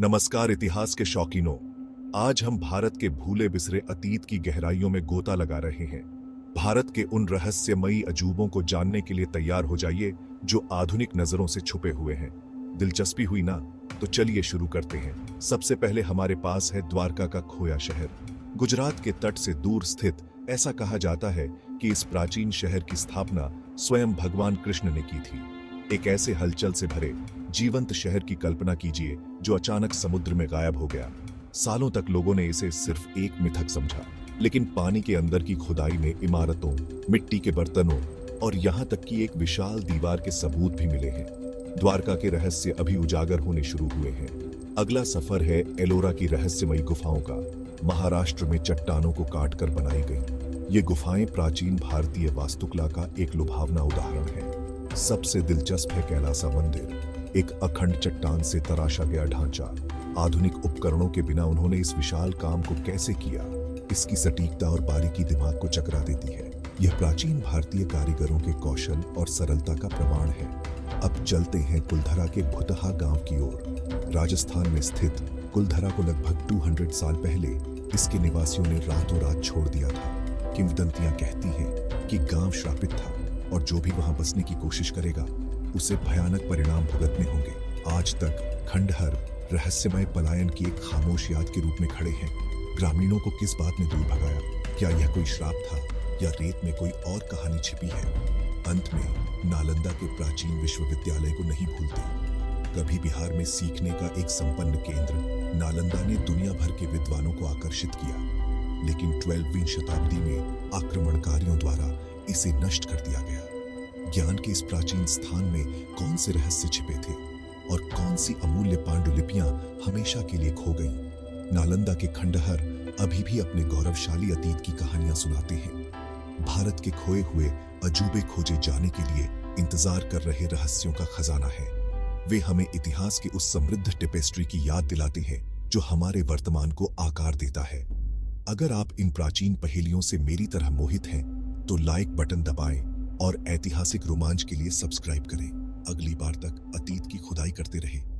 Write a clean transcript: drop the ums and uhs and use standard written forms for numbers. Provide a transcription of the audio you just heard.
नमस्कार इतिहास के शौकीनों। आज हम भारत के भूले बिसरे अतीत की गहराइयों में गोता लगा रहे हैं। भारत के उन रहस्यमयी अजूबों को जानने के लिए तैयार हो जाइए जो आधुनिक नजरों से छुपे हुए हैं। दिलचस्पी हुई ना? तो चलिए शुरू करते हैं। सबसे पहले हमारे पास है द्वारका का खोया शहर। गुजरात के तट से दूर स्थित ऐसा कहा जाता है कि इस प्राचीन शहर की स्थापना स्वयं भगवान कृष्ण ने की थी। एक ऐसे हलचल से भरे जीवंत शहर की कल्पना कीजिए जो अचानक समुद्र में गायब हो गया। सालों तक लोगों ने इसे सिर्फ एक मिथक समझा, लेकिन पानी के अंदर की खुदाई में इमारतों, मिट्टी के बर्तनों और यहाँ तक कि एक विशाल दीवार के सबूत भी मिले हैं। द्वारका के रहस्य अभी उजागर होने शुरू हुए हैं। अगला सफर है एलोरा की रहस्यमयी गुफाओं का। महाराष्ट्र में चट्टानों को काटकर बनाई गई ये गुफाएं प्राचीन भारतीय वास्तुकला का एक लुभावना उदाहरण है। सबसे दिलचस्प है कैलासा मंदिर, एक अखंड चट्टान से तराशा गया ढांचा। आधुनिक उपकरणों के बिना उन्होंने इस विशाल काम को कैसे किया, इसकी सटीकता और बारीकी दिमाग को चकरा देती है। यह प्राचीन भारतीय कारीगरों के कौशल और सरलता का प्रमाण है। अब चलते हैं कुलधरा के भुतहा गांव की ओर। राजस्थान में स्थित कुलधरा को लगभग 200 साल पहले इसके निवासियों ने रातों रात छोड़ दिया था। किंवदंतियां कहती हैं कि गांव श्रापित था और जो भी वहां बसने की कोशिश करेगा उसे भयानक परिणाम भुगतने होंगे। आज तक खंडहर रहस्यमय पलायन की एक खामोश याद के रूप में खड़े हैं। ग्रामीणों को किस बात ने दूर भगाया? क्या यह कोई श्राप था या रेत में कोई और कहानी छिपी है? अंत में नालंदा के प्राचीन विश्वविद्यालय को नहीं भूलते। कभी बिहार में सीखने का एक संपन्न केंद्र, नालंदा ने दुनिया भर के विद्वानों को आकर्षित किया, लेकिन 12वीं शताब्दी में आक्रमणकारियों द्वारा इसे नष्ट कर दिया गया। ज्ञान के इस प्राचीन स्थान में कौन से रहस्य छिपे थे और कौन सी अमूल्य पांडुलिपियां हमेशा के लिए खो गईं? नालंदा के खंडहर अभी भी अपने गौरवशाली अतीत की कहानियां सुनाते हैं। भारत के खोए हुए अजूबे खोजे जाने के लिए इंतजार कर रहे रहस्यों का खजाना है। वे हमें इतिहास के उस समृद्ध टेपेस्ट्री की याद दिलाते हैं जो हमारे वर्तमान को आकार देता है। अगर आप इन प्राचीन पहेलियों से मेरी तरह मोहित हैं तो लाइक बटन दबाएं और ऐतिहासिक रोमांच के लिए सब्सक्राइब करें। अगली बार तक अतीत की खुदाई करते रहें।